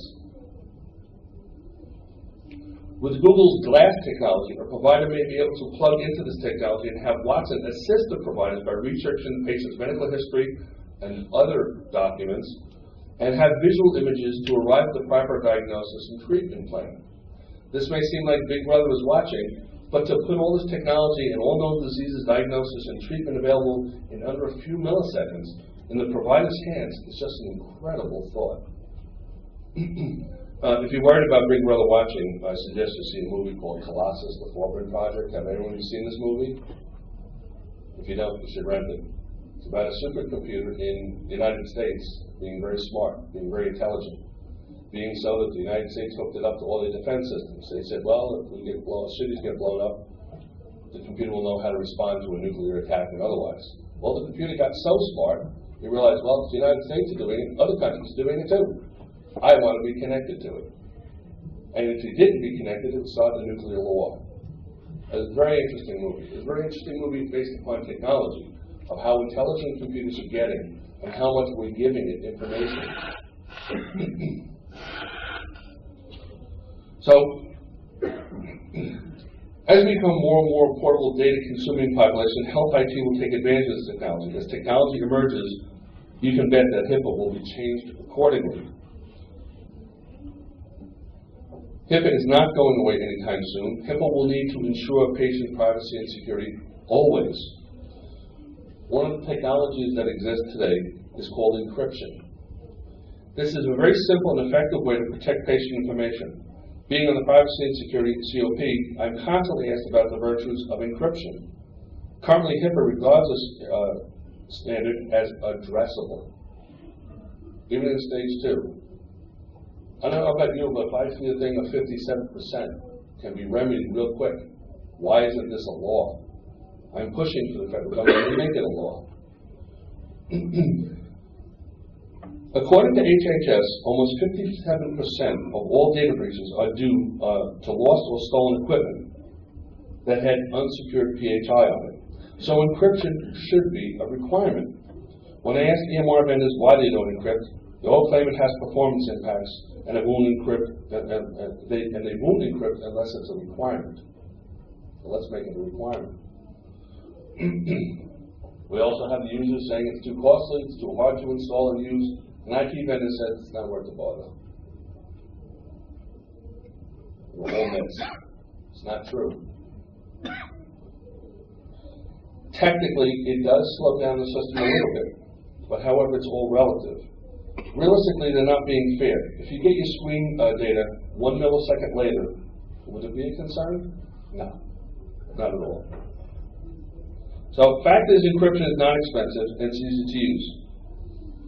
With Google's Glass technology, a provider may be able to plug into this technology and have Watson assist the providers by researching the patient's medical history and other documents, and have visual images to arrive at the proper diagnosis and treatment plan. This may seem like Big Brother is watching, but to put all this technology and all known diseases, diagnosis, and treatment available in under a few milliseconds in the provider's hands is just an incredible thought. If you're worried about Big Brother watching, I suggest you see a movie called Colossus, the Foreburn Project. Have anyone seen this movie? If you don't, you should rent it. It's about a supercomputer in the United States being very smart, being very intelligent, being so that the United States hooked it up to all the defense systems. They said, well, if cities get blown up, the computer will know how to respond to a nuclear attack and otherwise. Well, the computer got so smart, he realized, well, if the United States are doing it, other countries are doing it too. I want to be connected to it. And if he didn't be connected, it would start the nuclear war. It's a very interesting movie. It's a very interesting movie based upon technology, of how intelligent computers are getting and how much we're giving it information. So, as we become more and more portable data-consuming population, health IT will take advantage of this technology. As technology emerges, you can bet that HIPAA will be changed accordingly. HIPAA is not going away anytime soon. HIPAA will need to ensure patient privacy and security always. One of the technologies that exist today is called encryption. This is a very simple and effective way to protect patient information. Being on the privacy and security COP, I'm constantly asked about the virtues of encryption. Currently, HIPAA regards this standard as addressable, even in stage 2. I don't know about you, but if I see a thing of 57% can be remedied real quick, why isn't this a law? I'm pushing for the federal government to make it a law. According to HHS, almost 57% of all data breaches are due to lost or stolen equipment that had unsecured PHI on it. So encryption should be a requirement. When I ask EMR vendors why they don't encrypt, they all claim it has performance impacts and it won't encrypt, and they won't encrypt unless it's a requirement. So let's make it a requirement. We also have the users saying it's too costly, it's too hard to install and use. An IT vendor says it's not worth the bother. The whole mess. It's not true. Technically, it does slow down the system a little bit, but however, it's all relative. Realistically, they're not being fair. If you get your screen data 1 millisecond later, would it be a concern? No, not at all. So, fact is, encryption is not expensive and it's easy to use.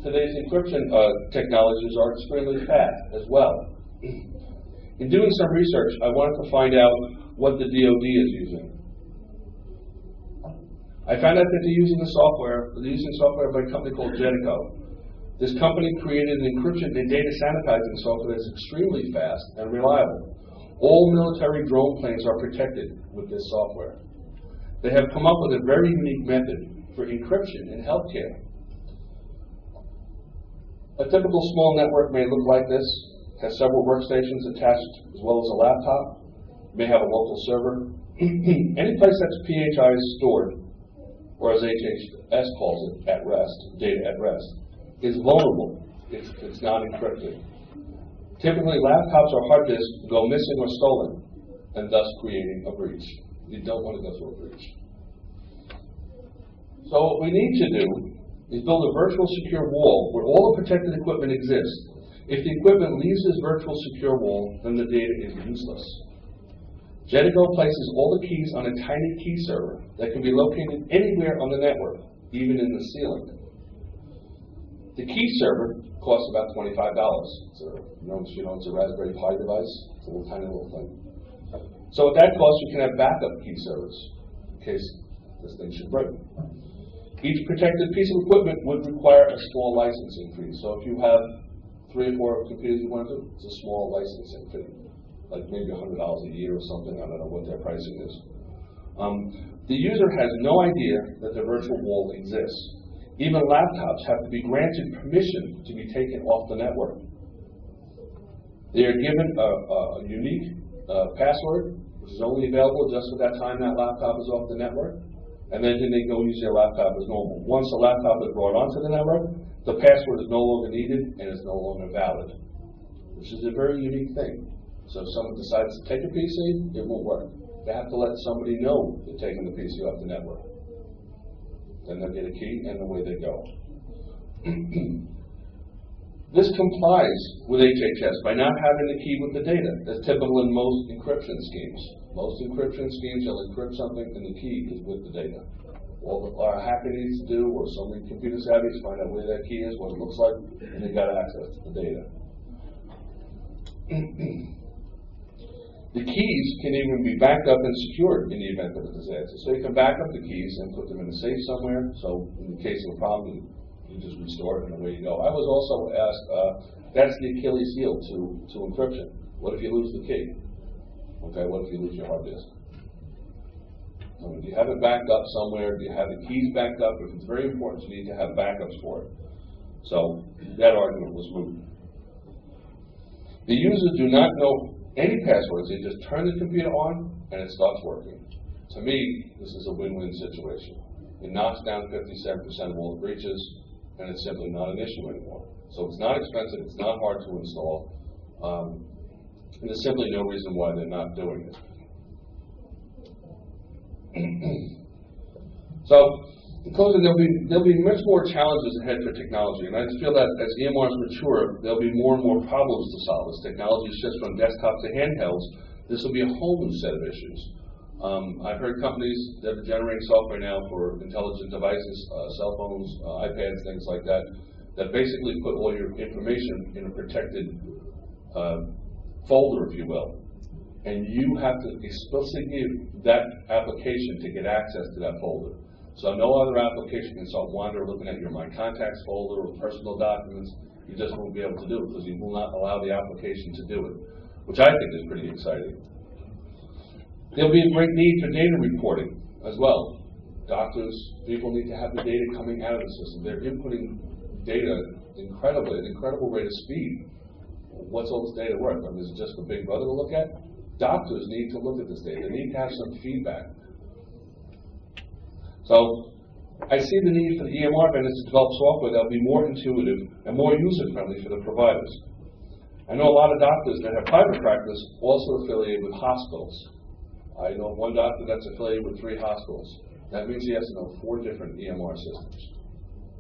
Today's encryption technologies are extremely fast as well. In doing some research, I wanted to find out what the DoD is using. I found out that they're using software by a company called Jedico. This company created an encryption and data sanitizing software that's extremely fast and reliable. All military drone planes are protected with this software. They have come up with a very unique method for encryption in healthcare. A typical small network may look like this, has several workstations attached as well as a laptop, may have a local server. Any place that's PHI is stored, or as HHS calls it, at rest, data at rest, is vulnerable. It's not encrypted. Typically, laptops or hard disks go missing or stolen, and thus creating a breach. You don't want to go through a breach. So what we need to do is build a virtual secure wall where all the protected equipment exists. If the equipment leaves this virtual secure wall, then the data is useless. Jedico places all the keys on a tiny key server that can be located anywhere on the network, even in the ceiling. The key server costs about $25. So, it's a Raspberry Pi device. It's a tiny little thing. So at that cost, you can have backup key servers in case this thing should break. Each protected piece of equipment would require a small licensing fee. So if you have 3 or 4 computers you want to do, it's a small licensing fee, like maybe $100 a year or something. I don't know what their pricing is. The user has no idea that the virtual wall exists. Even laptops have to be granted permission to be taken off the network. They are given a unique password, which is only available just at that time that laptop is off the network, and then they go use their laptop as normal. Once the laptop is brought onto the network, the password is no longer needed and is no longer valid, which is a very unique thing. So if someone decides to take a PC, it won't work. They have to let somebody know they're taking the PC off the network. Then they'll get a key and away they go. This complies with HHS by not having the key with the data. That's typical in most encryption schemes. Most encryption schemes, you'll encrypt something and the key is with the data. All our hacker needs to do, or somebody computer savvy, is find out where that key is, what it looks like, and they've got access to the data. The keys can even be backed up and secured in the event of a disaster. So you can back up the keys and put them in a safe somewhere, so in the case of a problem, you just restore it and away you go. I was also asked, that's the Achilles heel to encryption. What if you lose the key? Okay, what if you lose your hard disk? I mean, do you have it backed up somewhere? Do you have the keys backed up? If it's very important, you need to have backups for it. So that argument was moot. The users do not know any passwords. They just turn the computer on and it starts working. To me, this is a win-win situation. It knocks down 57% of all the breaches, and it's simply not an issue anymore. So it's not expensive, it's not hard to install, and there's simply no reason why they're not doing it. So, in closing, there'll be much more challenges ahead for technology, and I just feel that as EMRs mature, there'll be more and more problems to solve. As technology shifts from desktop to handhelds, this will be a whole new set of issues. I've heard companies that are generating software now for intelligent devices, cell phones, iPads, things like that, that basically put all your information in a protected folder, if you will. And you have to explicitly give that application to get access to that folder. So no other application can start wandering looking at your My Contacts folder or personal documents. You just won't be able to do it because you will not allow the application to do it, which I think is pretty exciting. There'll be a great need for data reporting as well. Doctors, people need to have the data coming out of the system. They're inputting data at an incredible rate of speed. What's all this data worth? I mean, is it just for Big Brother to look at? Doctors need to look at this data. They need to have some feedback. So I see the need for the EMR vendors to develop software that will be more intuitive and more user-friendly for the providers. I know a lot of doctors that have private practice also affiliated with hospitals. I know one doctor that's affiliated with 3 hospitals. That means he has to know 4 different EMR systems.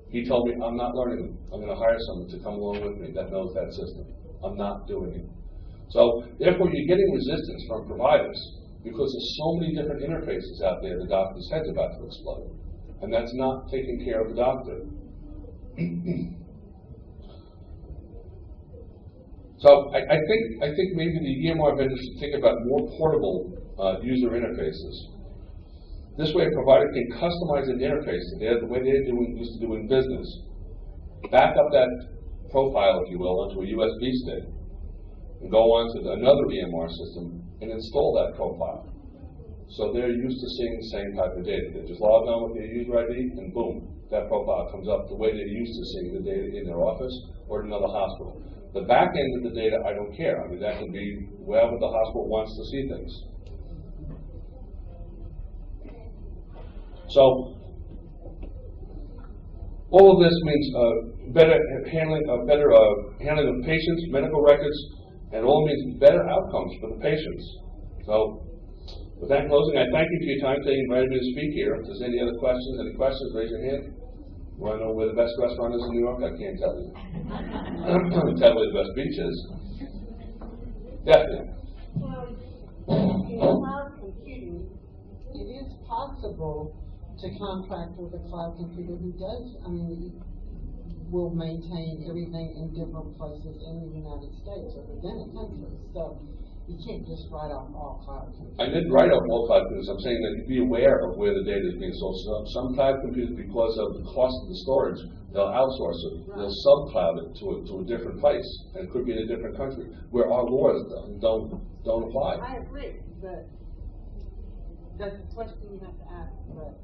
He told me, I'm not learning them. I'm going to hire someone to come along with me that knows that system. I'm not doing it. So therefore, you're getting resistance from providers because there's so many different interfaces out there, the doctor's head's about to explode. And that's not taking care of the doctor. So I think maybe the EMR vendors should think about more portable user interfaces. This way, a provider can customize an interface to the way they're used to doing business, back up that profile, if you will, onto a USB stick, and go on to another EMR system and install that profile. So they're used to seeing the same type of data. They just log on with their user ID, and boom, that profile comes up the way they're used to seeing the data in their office or in another hospital. The back end of the data, I don't care. I mean, that could be wherever the hospital wants to see things. So, all of this means better handling of patients, medical records, and all means better outcomes for the patients. So, with that closing, I thank you for your time today and invited me to speak here. If there's any questions, raise your hand. You want to know where the best restaurant is in New York? I can't tell you. I can tell where the best beach is. Definitely. In cloud computing, it is possible to contract with a cloud computer who will maintain everything in different places in the United States or within a country. So you can't just write off all cloud computers. I didn't write off all cloud computers. I'm saying that you be aware of where the data is being sold. Some cloud computers, because of the cost of the storage, they'll outsource it. Right. They'll sub-cloud it to a different place, and it could be in a different country where our laws don't apply. I agree, but that's a question you have to ask. But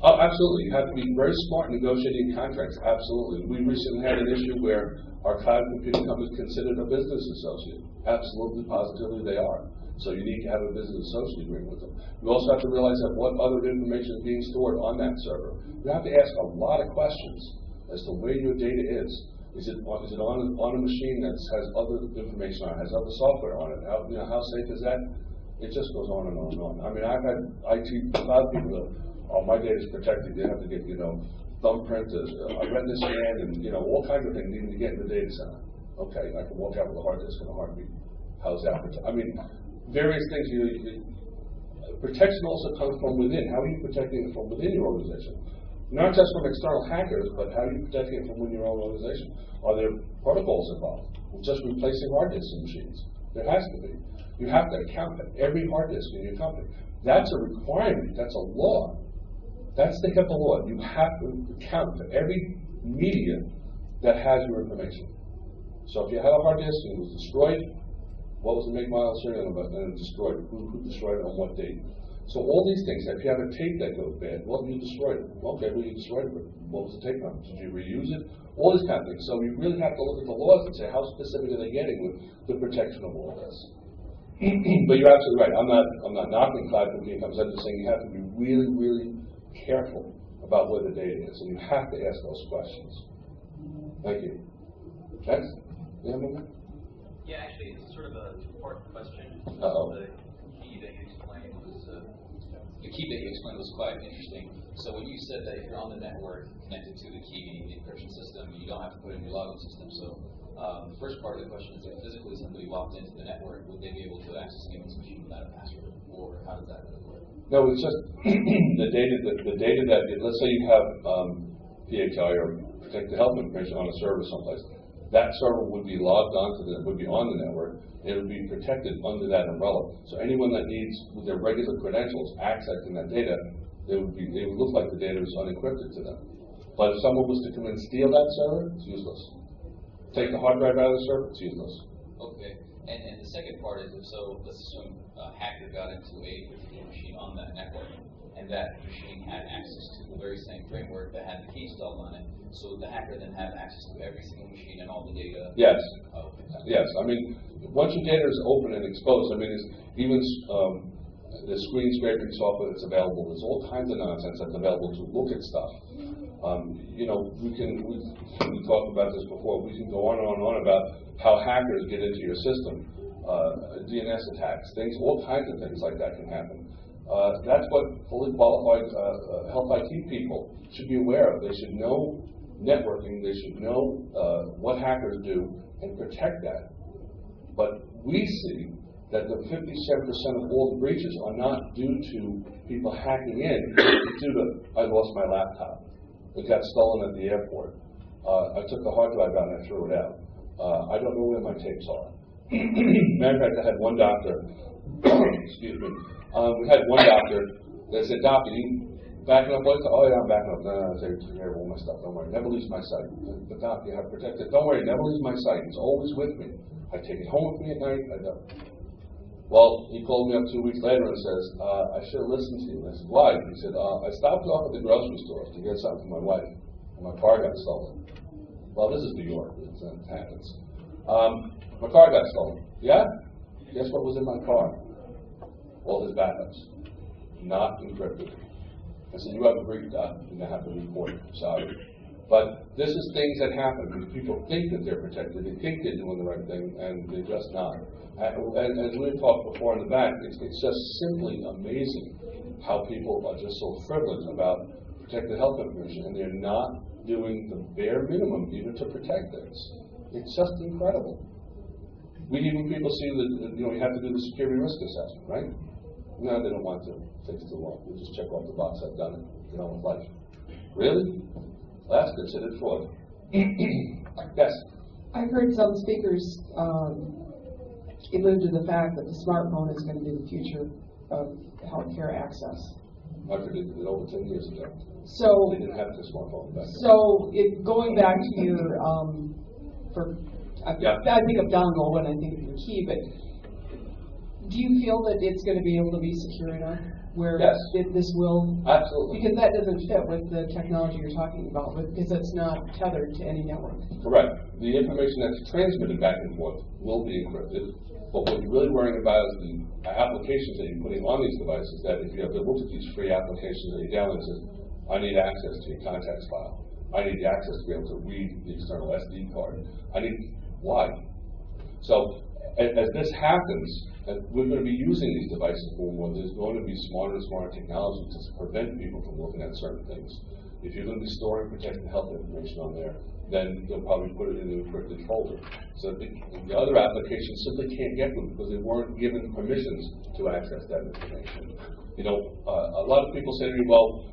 oh, absolutely. You have to be very smart in negotiating contracts. Absolutely. We recently had an issue where our cloud computing company is considered a business associate. Absolutely, positively, they are. So you need to have a business associate agreement with them. You also have to realize that what other information is being stored on that server. You have to ask a lot of questions as to where your data is. Is it on a machine that has other information on it, has other software on it? How safe is that? It just goes on and on and on. I mean, I've had IT cloud people that, oh, my data is protected. They have to get, thumbprint, a retina scan, and, all kinds of things needing to get in the data center. Okay, I can walk out with a hard disk and a heartbeat. How's that? I mean, various things. Protection also comes from within. How are you protecting it from within your organization? Not just from external hackers, but how are you protecting it from within your own organization? Are there protocols involved? Just replacing hard disks in machines? There has to be. You have to account for every hard disk in your company. That's a requirement. That's a law. That's the HIPAA law. You have to account for every media that has your information. So if you had a hard disk and it was destroyed, what was the make, model, serial number, and it was destroyed? Who destroyed it on what date? So all these things. If you have a tape that goes bad, well, you destroyed it. Okay, well, you destroyed it, but what was the tape number? Did you reuse it? All these kind of things. So you really have to look at the laws and say, how specific are they getting with the protection of all this? But you're absolutely right. I'm not knocking cloud computing companies. I'm just saying you have to be really, really careful about where the data is, and you have to ask those questions. Thank you. Next. Yeah, actually, it's sort of a two-part question. Uh-oh. The key that you explained was quite interesting. So when you said that if you're on the network connected to the key encryption system, you don't have to put in your login system. So the first part of the question is, if physically somebody walked into the network, would they be able to access anyone's machine without a password, or how does that really work? No, it's just the data that, let's say you have PHI or protected health information on a server someplace. That server would be logged onto would be on the network. It would be protected under that umbrella. So anyone that needs, with their regular credentials, accessing that data, it would look like the data was unencrypted to them. But if someone was to come and steal that server, it's useless. Take the hard drive out of the server, it's useless. Okay. And the second part is, so let's assume a hacker got into a particular machine on that network, and that machine had access to the very same framework that had the key installed on it. So would the hacker then have access to every single machine and all the data? Yes. Oh, okay. Yes. I mean, once your data is open and exposed, I mean, even the screen scraping software that's available, there's all kinds of nonsense that's available to look at stuff. We talked about this before. We can go on and on about how hackers get into your system, DNS attacks, all kinds of things like that can happen. That's what fully qualified health IT people should be aware of. They should know networking. They should know what hackers do and protect that. But we see that the 57% of all the breaches are not due to people hacking in. It's due to, I lost my laptop. It got stolen at the airport. I took the hard drive out and I threw it out. I don't know where my tapes are. Matter of fact, I had one doctor, excuse me, we had one doctor that said, "Doc, you backing up?" "Oh yeah, I'm backing up." "No, take care of all my stuff, don't worry. Never leaves my sight." "But Doc, you have protected." "Don't worry, never leaves my sight. It's always with me. I take it home with me at night." I don't. Well, he called me up 2 weeks later and says, "I should have listened to you." I said, "Why?" He said, "I stopped off at the grocery store to get something for my wife, and my car got stolen." Well, this is New York. It happens. My car got stolen. "Yeah?" "Guess what was in my car?" All his backups, not encrypted. I said, "You have a breach, Doc. You're going to have to report it. Sorry." But this is things that happen because people think that they're protected. They think they're doing the right thing, and they're just not. And as we've talked before in the back, it's just simply amazing how people are just so frivolous about protected health information, and they're not doing the bare minimum even to protect things. It's just incredible. We even people see that you have to do the security risk assessment, right? No, they don't want to. It takes too long. They just check off the box. I've done it. Get on with life. Really? Well, that's considered fraud. Yes. I've heard some speakers allude to the fact that the smartphone is going to be the future of healthcare access. I predicted it over 10 years ago. So they didn't have the smartphone back then. So going back to your, I think of dongle when I think of your key, but do you feel that it's going to be able to be secure enough where yes. This will? Absolutely. Because that doesn't fit with the technology you're talking about, because it's not tethered to any network. Correct. The information that's transmitted back and forth will be encrypted, but what you're really worrying about is the applications that you're putting on these devices, that if you have to look at these free applications that you download and says, "I need access to your contacts file. I need the access to be able to read the external SD card. Why?" So as this happens, we're going to be using these devices more and more. There's going to be smarter and smarter technology to prevent people from looking at certain things. If you're going to be storing protected health information on there, then you'll probably put it in an encrypted folder. So the other applications simply can't get them because they weren't given permissions to access that information. A lot of people say to me, "Well,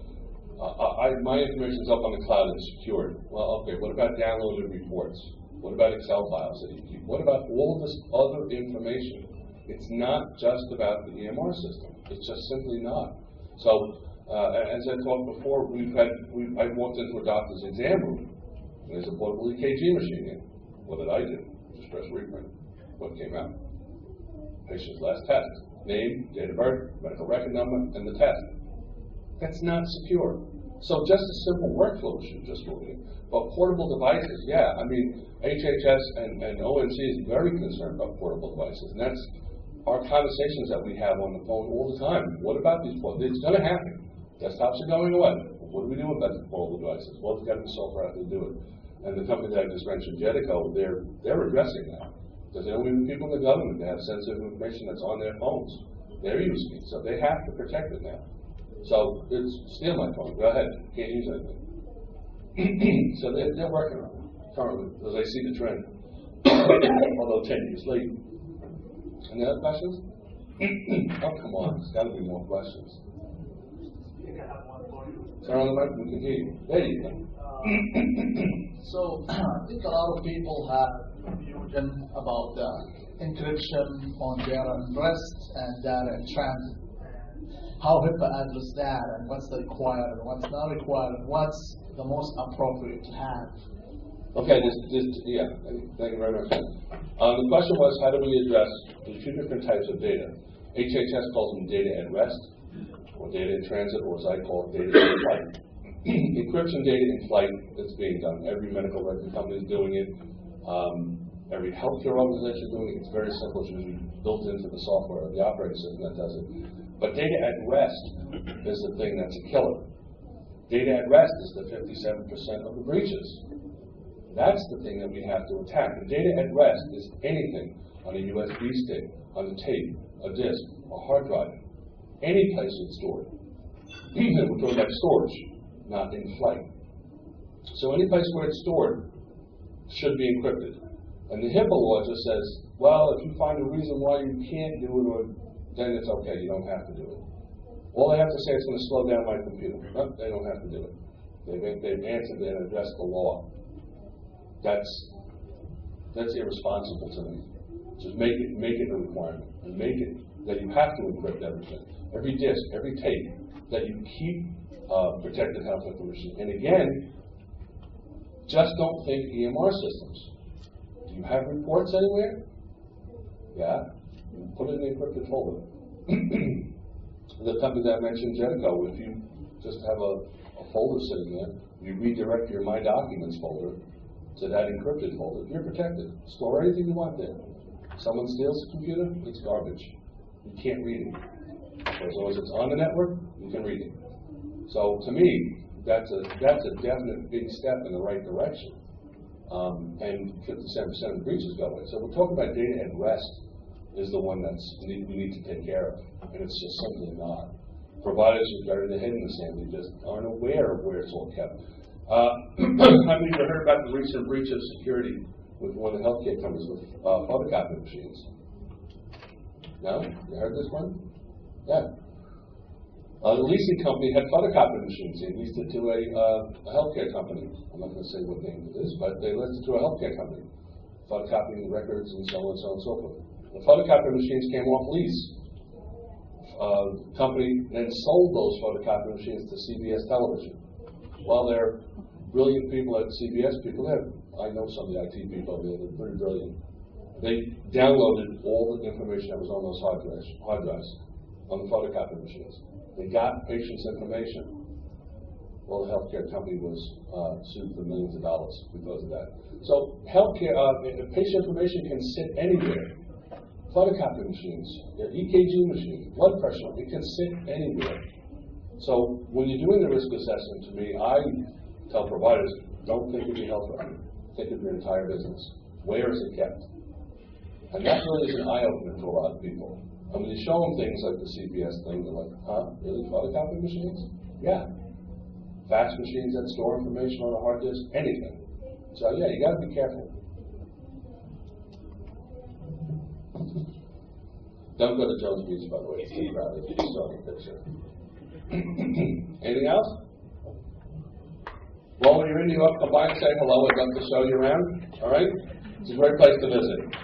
my information's up on the cloud and secured." Well, okay, what about downloaded reports? What about Excel files that you keep? What about all this other information? It's not just about the EMR system. It's just simply not. So, as I talked before, I walked into a doctor's exam room, and there's a portable EKG machine in. What did I do? Just press reprint. What came out? Patient's last test. Name, date of birth, medical record number, and the test. That's not secure. So just a simple workflow should just go in. But portable devices, yeah, HHS and ONC is very concerned about portable devices, and that's our conversations that we have on the phone all the time. What about these portable? It's going to happen. Desktops are going away. What do we do about the portable devices? Well, there's got to be software out there to do it. And the company that I just mentioned, Jedico, they're addressing that. Because they don't even people in the government that have sensitive information that's on their phones. They're using it, so they have to protect it now. So steal my phone. Go ahead. Can't use anything. So they're working on it currently, because I see the trend. Although 10 years late. Any other questions? Oh, come on. There's got to be more questions. Turn on the mic. We can hear you. There you go. So I think a lot of people have confusion about the encryption on data at rest and data in transit. How HIPAA addresses that, and what's the required and what's not required, and what's the most appropriate to have. Okay, yeah, thank you very much. The question was, how do we address the two different types of data? HHS calls them data at rest, or data in transit, or as I call it, data in flight. Encryption data in flight is being done. Every medical record company is doing it. Every healthcare organization is doing it. It's very simple. It's usually built into the software, the operating system that does it. But data at rest is the thing that's a killer. Data at rest is the 57% of the breaches. That's the thing that we have to attack. And data at rest is anything on a USB stick, on a tape, a disk, a hard drive. any place it's stored. We're talking about storage, not in flight. So any place where it's stored should be encrypted. And the HIPAA law just says, well, if you find a reason why you can't do it, then it's okay, you don't have to do it. All they have to say is going to slow down my computer. No, they don't have to do it. They've answered and addressed the law. That's irresponsible to me. Just make it a requirement, and make it that you have to encrypt everything. Every disk, every tape, that you keep protected health information. And again, just don't think EMR systems. Do you have reports anywhere? Yeah. Put it in the encrypted folder. The company that I mentioned, Jericho, if you just have a folder sitting there, you redirect your My Documents folder to that encrypted folder, you're protected. Store anything you want there. Someone steals the computer, it's garbage. You can't read it. So as long as it's on the network, you can read it. So to me, that's a definite big step in the right direction. And 57% of the breaches go away. So we're talking about data at rest is the one we need to take care of, and it's just simply not. Providers are buried their head in the sand; they just aren't aware of where it's all kept. How many of you heard about the recent breach of security with one of the healthcare companies with photocopy machines? No? You heard this one? Yeah. The leasing company had photocopy machines. They leased it to a healthcare company. I'm not going to say what name it is, but they leased it to a healthcare company, photocopying the records and so on and so on and so forth. The photocopy machines came off lease. The company then sold those photocopy machines to CBS Television. Well, they're brilliant people at CBS. I know some of the IT people over there. They're pretty brilliant. They downloaded all the information that was on those hard drives on the photocopy machines. They got patients' information. Well, the healthcare company was sued for millions of dollars because of that. So healthcare, patient information can sit anywhere. Photocopy machines, EKG machines, blood pressure, it can sit anywhere. So when you're doing the risk assessment, to me, I tell providers, don't think of your health record. Think of your entire business. Where is it kept? And that really is an eye-opener to a lot of people. And when you show them things like the CPS thing, they're like, huh? Really? Photocopy machines? Yeah. Fax machines that store information on a hard disk? Anything. So yeah, you got to be careful. Don't go to Jones Beach, by the way. It's too crowded. You saw the picture. Anything else? Well, when you're in New York, come by and say hello. I'd love to show you around. All right? It's a great place to visit.